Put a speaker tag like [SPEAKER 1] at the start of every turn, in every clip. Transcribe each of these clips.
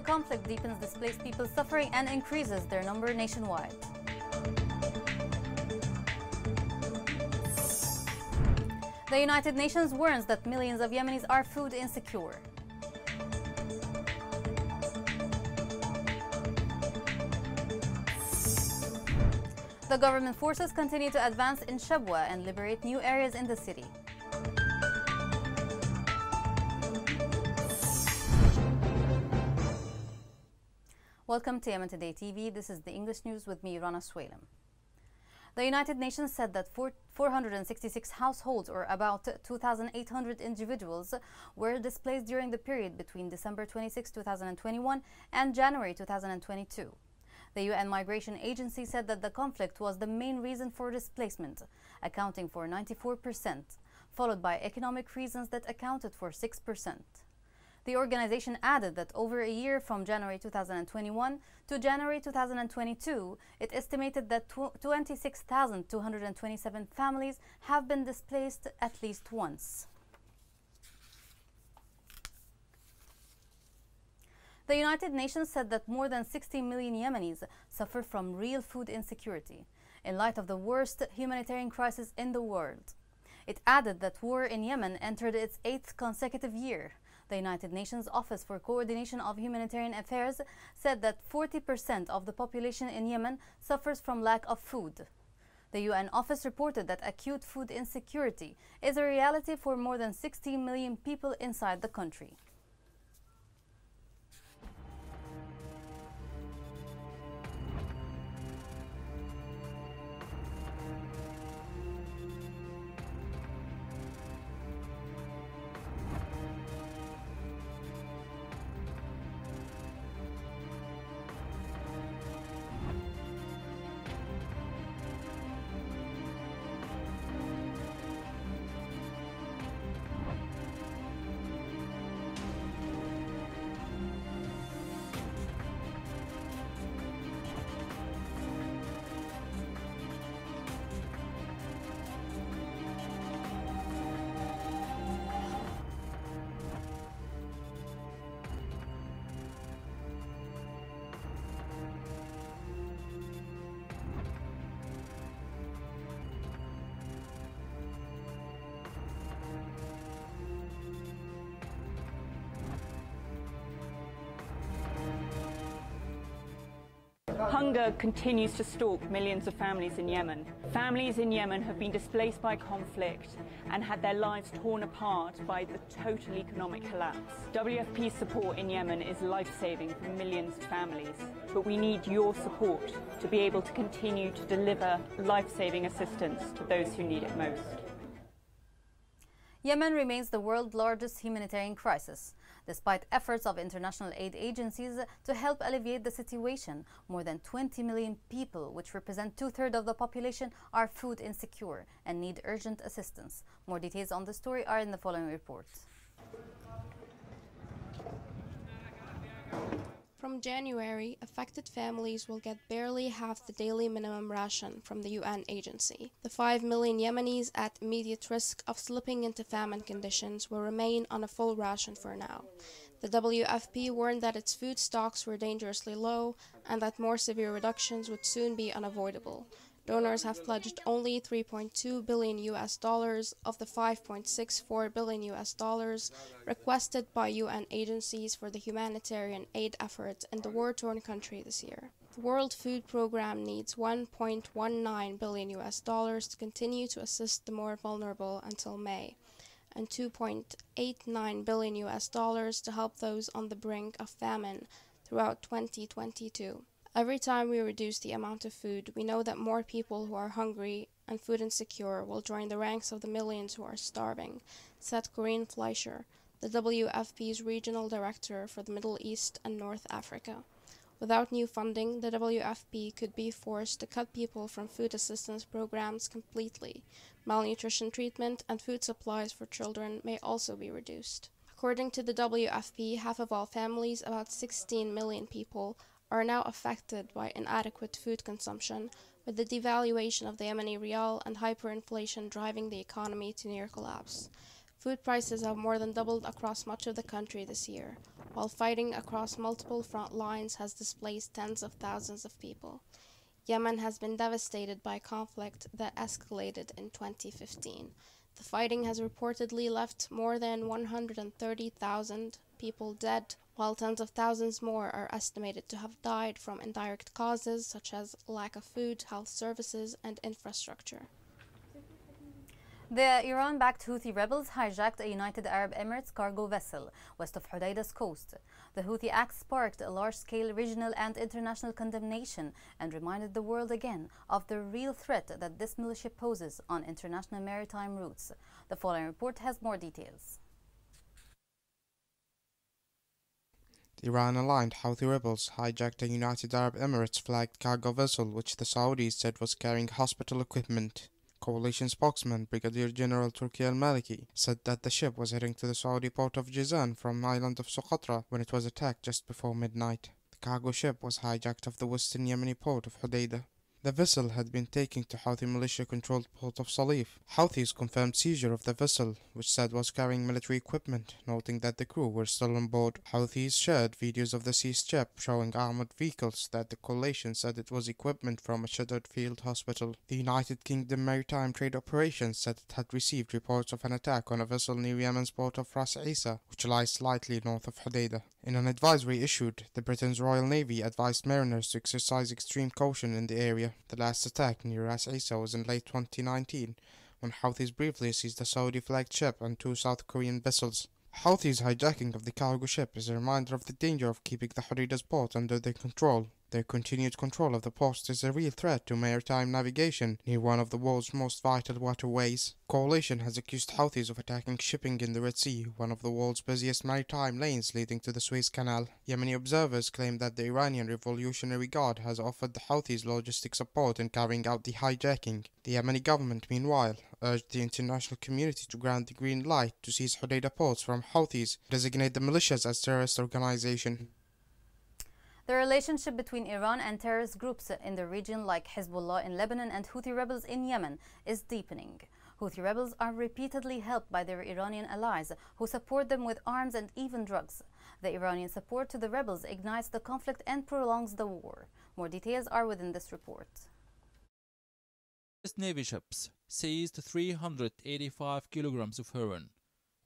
[SPEAKER 1] conflict deepens displaced people's suffering and increases their number nationwide. The United Nations warns that millions of Yemenis are food insecure. The government forces continue to advance in Shabwa and liberate new areas in the city. Welcome to Yemen Today TV. This is the English news with me, Rana Swalem. The United Nations said that 466 households, or about 2,800 individuals, were displaced during the period between December 26, 2021 and January 2022. The UN Migration Agency said that the conflict was the main reason for displacement, accounting for 94%, followed by economic reasons that accounted for 6%. The organization added that over a year from January 2021 to January 2022, it estimated that 26,227 families have been displaced at least once. The United Nations said that more than 60 million Yemenis suffer from real food insecurity, in light of the worst humanitarian crisis in the world. It added that war in Yemen entered its 8th consecutive year. The United Nations Office for Coordination of Humanitarian Affairs said that 40% of the population in Yemen suffers from lack of food. The UN office reported that acute food insecurity is a reality for more than 60 million people inside the country.
[SPEAKER 2] Hunger continues to stalk millions of families in Yemen. Families in Yemen have been displaced by conflict and had their lives torn apart by the total economic collapse. WFP's support in Yemen is life-saving for millions of families, but we need your support to be able to continue to deliver life-saving assistance to those who need it most.
[SPEAKER 1] Yemen remains the world's largest humanitarian crisis. Despite efforts of international aid agencies to help alleviate the situation, more than 20 million people, which represent 2/3 of the population, are food insecure and need urgent assistance. More details on the story are in the following report.
[SPEAKER 3] From January, affected families will get barely half the daily minimum ration from the UN agency. The 5 million Yemenis at immediate risk of slipping into famine conditions will remain on a full ration for now. The WFP warned that its food stocks were dangerously low and that more severe reductions would soon be unavoidable. Donors have pledged only $3.2 billion of the $5.64 billion requested by UN agencies for the humanitarian aid effort in the war-torn country this year. The World Food Programme needs $1.19 billion to continue to assist the more vulnerable until May, and $2.89 billion to help those on the brink of famine throughout 2022. Every time we reduce the amount of food, we know that more people who are hungry and food insecure will join the ranks of the millions who are starving, said Corinne Fleischer, the WFP's regional director for the Middle East and North Africa. Without new funding, the WFP could be forced to cut people from food assistance programs completely. Malnutrition treatment and food supplies for children may also be reduced. According to the WFP, half of all families, about 16 million people, are now affected by inadequate food consumption, with the devaluation of the Yemeni rial and hyperinflation driving the economy to near collapse. Food prices have more than doubled across much of the country this year, while fighting across multiple front lines has displaced tens of thousands of people. Yemen has been devastated by conflict that escalated in 2015. The fighting has reportedly left more than 130,000 people dead, while tens of thousands more are estimated to have died from indirect causes such as lack of food, health services, and infrastructure.
[SPEAKER 1] The Iran-backed Houthi rebels hijacked a United Arab Emirates cargo vessel west of Hodeida's coast. The Houthi act sparked a large-scale regional and international condemnation and reminded the world again of the real threat that this militia poses on international maritime routes. The following report has more details.
[SPEAKER 4] The Iran-aligned Houthi rebels hijacked a United Arab Emirates-flagged cargo vessel which the Saudis said was carrying hospital equipment. Coalition spokesman Brigadier General Turki al-Maliki said that the ship was heading to the Saudi port of Jizan from the island of Socotra when it was attacked just before midnight. The cargo ship was hijacked off the western Yemeni port of Hodeida. The vessel had been taken to Houthi militia-controlled port of Salif. Houthis confirmed seizure of the vessel, which said was carrying military equipment, noting that the crew were still on board. Houthis shared videos of the seized ship showing armored vehicles that the coalition said it was equipment from a shuttered field hospital. The United Kingdom Maritime Trade Operations said it had received reports of an attack on a vessel near Yemen's port of Ras Isa, which lies slightly north of Hodeida. In an advisory issued, the Britain's Royal Navy advised mariners to exercise extreme caution in the area. The last attack near Ras Isa was in late 2019, when Houthis briefly seized a Saudi-flagged ship and two South Korean vessels. Houthis' hijacking of the cargo ship is a reminder of the danger of keeping the Hodeida's port under their control. Their continued control of the post is a real threat to maritime navigation near one of the world's most vital waterways. Coalition has accused Houthis of attacking shipping in the Red Sea, one of the world's busiest maritime lanes leading to the Suez Canal. Yemeni observers claim that the Iranian Revolutionary Guard has offered the Houthis logistic support in carrying out the hijacking. The Yemeni government, meanwhile, urged the international community to grant the green light to seize Hodeida ports from Houthis, designate the militias as terrorist organization.
[SPEAKER 1] The relationship between Iran and terrorist groups in the region like Hezbollah in Lebanon and Houthi rebels in Yemen is deepening. Houthi rebels are repeatedly helped by their Iranian allies, who support them with arms and even drugs. The Iranian support to the rebels ignites the conflict and prolongs the war. More details are within this report.
[SPEAKER 5] Navy ships seized 385 kilograms of heroin,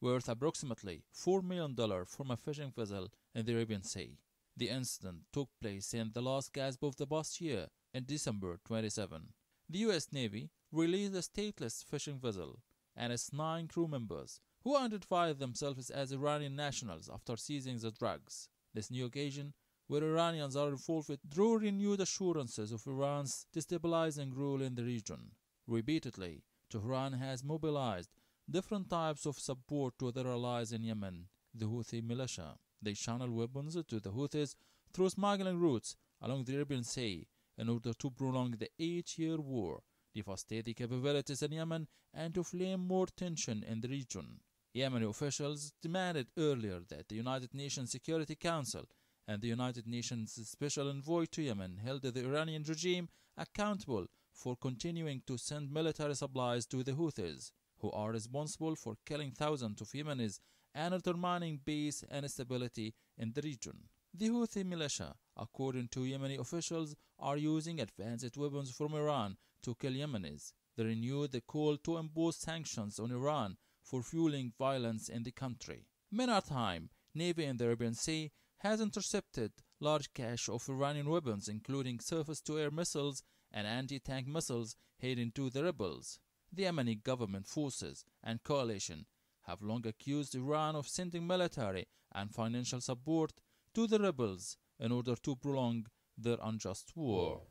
[SPEAKER 5] worth approximately $4 million from a fishing vessel in the Arabian Sea. The incident took place in the last gasp of the past year, in December 27. The U.S. Navy released a stateless fishing vessel and its 9 crew members, who identified themselves as Iranian nationals after seizing the drugs. This new occasion, where Iranians are involved, drew renewed assurances of Iran's destabilizing rule in the region. Repeatedly, Tehran has mobilized different types of support to their allies in Yemen, the Houthi militia. They channel weapons to the Houthis through smuggling routes along the Arabian Sea in order to prolong the 8-year war, devastate the capabilities in Yemen, and to flame more tension in the region. Yemeni officials demanded earlier that the United Nations Security Council and the United Nations Special Envoy to Yemen held the Iranian regime accountable for continuing to send military supplies to the Houthis, who are responsible for killing thousands of Yemenis and undermining peace and stability in the region. The Houthi militia, according to Yemeni officials, are using advanced weapons from Iran to kill Yemenis. They renewed the call to impose sanctions on Iran for fueling violence in the country. Maritime Navy in the Arabian Sea has intercepted large cache of Iranian weapons, including surface-to-air missiles and anti-tank missiles heading to the rebels. The Yemeni government forces and coalition have long accused Iran of sending military and financial support to the rebels in order to prolong their unjust war.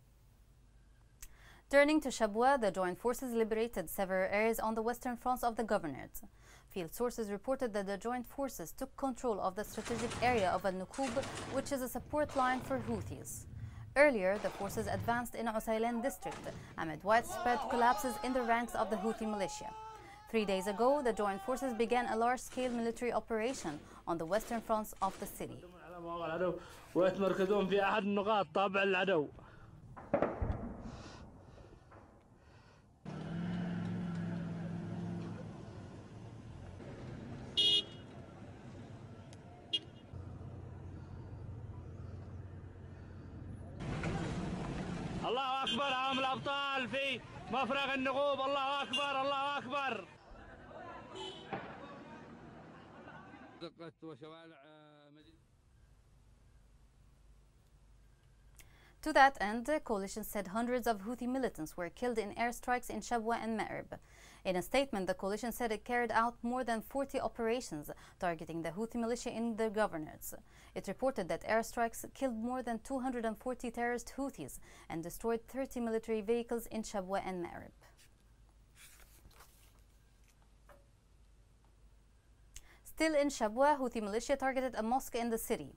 [SPEAKER 1] Turning to Shabwa, the joint forces liberated several areas on the western fronts of the governorate. Field sources reported that the joint forces took control of the strategic area of Al-Nukub, which is a support line for Houthis. Earlier, the forces advanced in Usaylan district amid widespread collapses in the ranks of the Houthi militia. 3 days ago, the joint forces began a large-scale military operation on the western fronts of the city.
[SPEAKER 6] الله أكبر عام الأبطال في مفرق النقوب. الله أكبر الله أكبر. دقت وشوارع مدينة.
[SPEAKER 1] To that end, the coalition said hundreds of Houthi militants were killed in airstrikes in Shabwa and Ma'rib. In a statement, the coalition said it carried out more than 40 operations targeting the Houthi militia in the governorates. It reported that airstrikes killed more than 240 terrorist Houthis and destroyed 30 military vehicles in Shabwa and Ma'rib. Still in Shabwa, Houthi militia targeted a mosque in the city.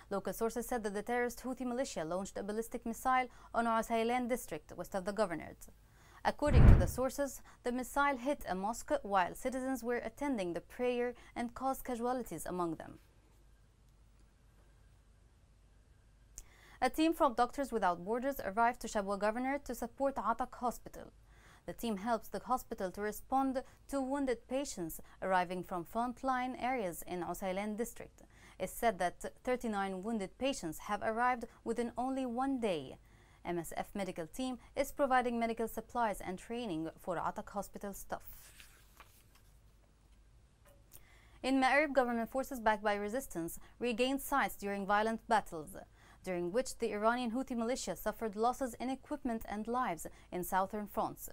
[SPEAKER 1] Local sources said that the terrorist Houthi militia launched a ballistic missile on Usaylan district west of the governorate. According to the sources, the missile hit a mosque while citizens were attending the prayer and caused casualties among them. A team from Doctors Without Borders arrived to Shabwa Governorate to support Atak Hospital. The team helps the hospital to respond to wounded patients arriving from frontline areas in Usaylan district. It's said that 39 wounded patients have arrived within only 1 day. MSF medical team is providing medical supplies and training for Atak hospital staff. In Ma'rib, government forces backed by resistance regained sites during violent battles, during which the Iranian Houthi militia suffered losses in equipment and lives in southern France.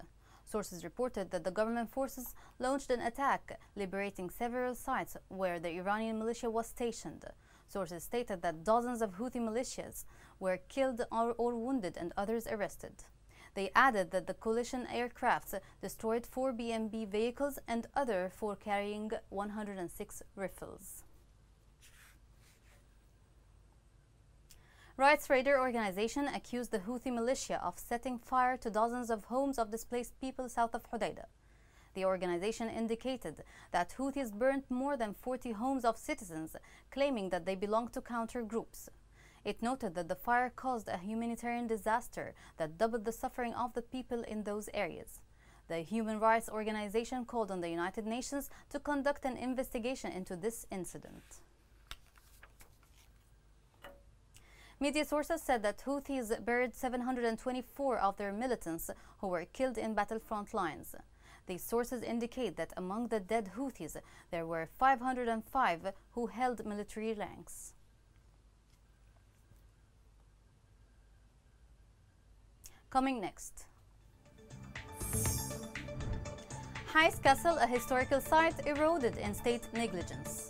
[SPEAKER 1] Sources reported that the government forces launched an attack, liberating several sites where the Iranian militia was stationed. Sources stated that dozens of Houthi militias were killed or wounded and others arrested. They added that the coalition aircrafts destroyed 4 BMB vehicles and other for carrying 106 rifles. Rights Raider organization accused the Houthi militia of setting fire to dozens of homes of displaced people south of Hodeidah. The organization indicated that Houthis burnt more than 40 homes of citizens, claiming that they belong to counter groups. It noted that the fire caused a humanitarian disaster that doubled the suffering of the people in those areas. The human rights organization called on the United Nations to conduct an investigation into this incident. Media sources said that Houthis buried 724 of their militants who were killed in battlefront lines. These sources indicate that among the dead Houthis, there were 505 who held military ranks. Coming next. Heist Castle, a historical site, eroded in state negligence.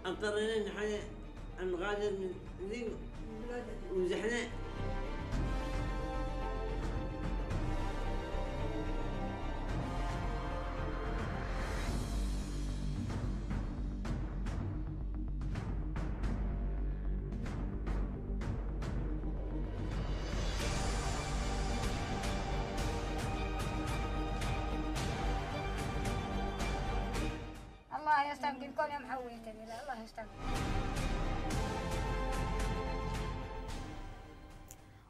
[SPEAKER 7] اضطرينا نحن نغادر من ذي وزحنا.
[SPEAKER 8] الله يستنقذكم يا محويتني. الله يستنقذ.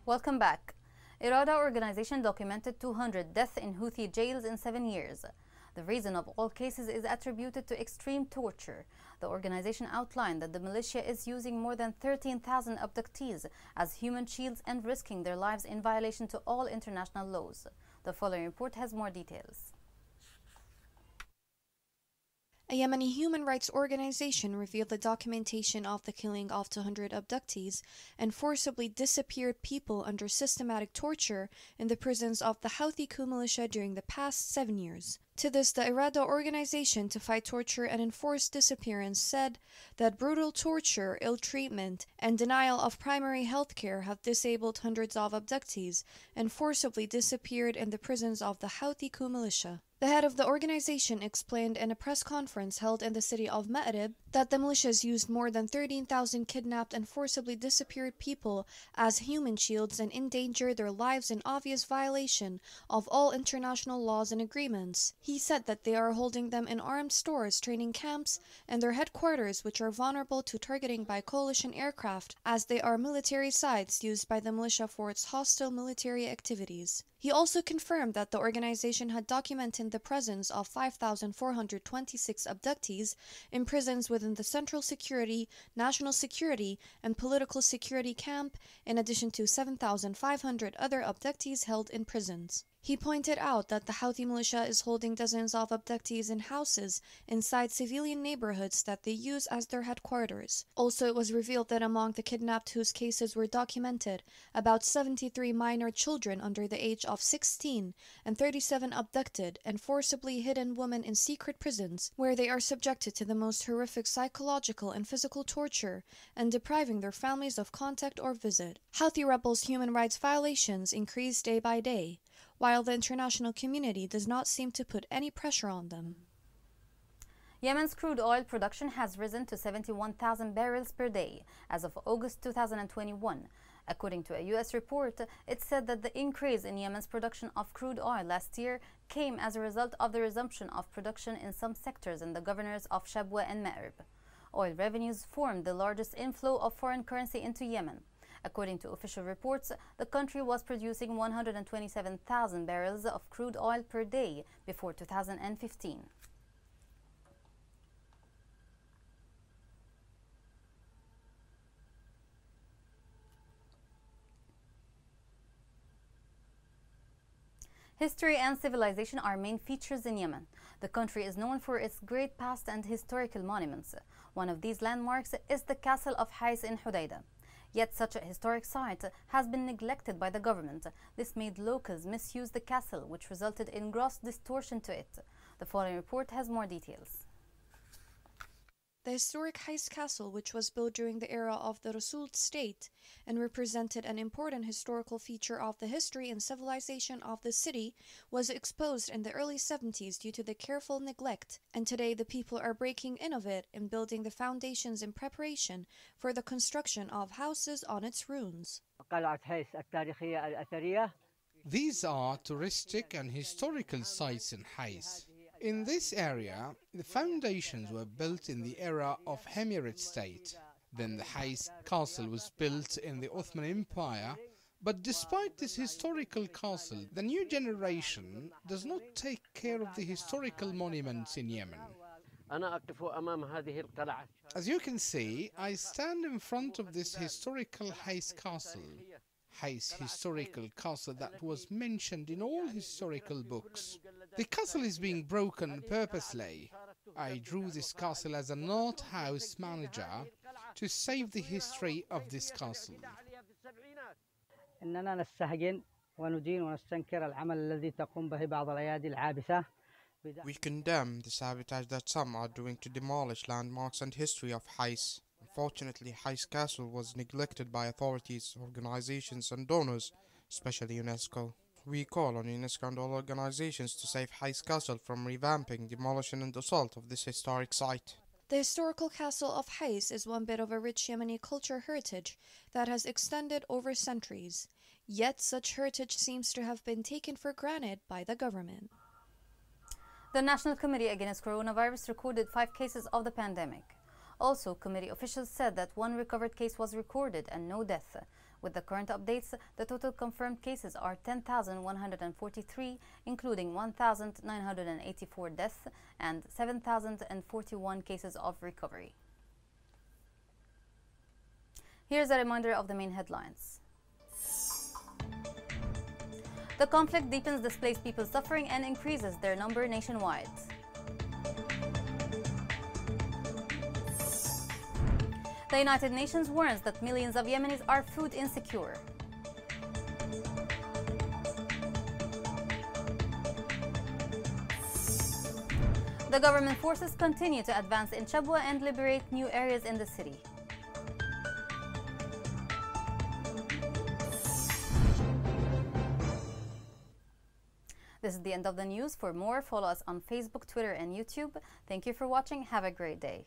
[SPEAKER 1] Welcome back. Irada organization documented 200 deaths in Houthi jails in 7 years. The reason of all cases is attributed to extreme torture. The organization outlined that the militia is using more than 13,000 abductees as human shields and risking their lives in violation to all international laws. The following report has more details.
[SPEAKER 3] A Yemeni human rights organization revealed the documentation of the killing of 200 abductees and forcibly disappeared people under systematic torture in the prisons of the Houthi coup militia during the past 7 years. To this, the Irada organization to fight torture and enforce disappearance said that brutal torture, ill treatment, and denial of primary health care have disabled hundreds of abductees and forcibly disappeared in the prisons of the Houthi coup militia. The The head of the organization explained in a press conference held in the city of Ma'rib that the militias used more than 13,000 kidnapped and forcibly disappeared people as human shields and endangered their lives in obvious violation of all international laws and agreements. He said that they are holding them in armed stores, training camps, and their headquarters, which are vulnerable to targeting by coalition aircraft, as they are military sites used by the militia for its hostile military activities. He also confirmed that the organization had documented the presence of 5,426 abductees in prisons within the Central Security, National Security, and Political Security camp, in addition to 7,500 other abductees held in prisons. He pointed out that the Houthi militia is holding dozens of abductees in houses inside civilian neighborhoods that they use as their headquarters. Also, it was revealed that among the kidnapped whose cases were documented, about 73 minor children under the age of 16 and 37 abducted and forcibly hidden women in secret prisons, where they are subjected to the most horrific psychological and physical torture and depriving their families of contact or visit. Houthi rebels' human rights violations increase day by day, while the international community does not seem to put any pressure on them.
[SPEAKER 1] Yemen's crude oil production has risen to 71,000 barrels per day as of August 2021. According to a U.S. report, it said that the increase in Yemen's production of crude oil last year came as a result of the resumption of production in some sectors in the governors of Shabwa and Ma'rib. Oil revenues formed the largest inflow of foreign currency into Yemen. According to official reports, the country was producing 127,000 barrels of crude oil per day before 2015. History and civilization are main features in Yemen. The country is known for its great past and historical monuments. One of these landmarks is the castle of Hais in Hudaydah. Yet such a historic site has been neglected by the government. This made locals misuse the castle, which resulted in gross distortion to it. The following report has more details.
[SPEAKER 3] The historic Hais Castle, which was built during the era of the Rasul state and represented an important historical feature of the history and civilization of the city, was exposed in the early 70s due to the careful neglect, and today the people are breaking in of it and building the foundations in preparation for the construction of houses on its ruins.
[SPEAKER 9] These are touristic and historical sites in Hais. In this area, the foundations were built in the era of Emirate state. Then the Hais castle was built in the Ottoman Empire. But despite this historical castle, the new generation does not take care of the historical monuments in Yemen. As you can see, I stand in front of this historical Hais castle. Hais historical castle that was mentioned in all historical books. The castle is being broken purposely. I drew this castle as an art house manager to save the history of this castle.
[SPEAKER 4] We condemn the sabotage that some are doing to demolish landmarks and history of Hais. Unfortunately, Hais Castle was neglected by authorities, organizations and donors, especially UNESCO. We call on UNESCO and all organizations to save Hais Castle from revamping, demolition and assault of this historic site.
[SPEAKER 3] The historical castle of Hais is one bit of a rich Yemeni culture heritage that has extended over centuries. Yet such heritage seems to have been taken for granted by the government.
[SPEAKER 1] The National Committee Against Coronavirus recorded 5 cases of the pandemic. Also, committee officials said that 1 recovered case was recorded and no death. With the current updates, the total confirmed cases are 10,143, including 1,984 deaths and 7,041 cases of recovery. Here's a reminder of the main headlines. The conflict deepens displaced people's suffering and increases their number nationwide. The United Nations warns that millions of Yemenis are food insecure. The government forces continue to advance in Shabwa and liberate new areas in the city. This is the end of the news. For more, follow us on Facebook, Twitter, and YouTube. Thank you for watching. Have a great day.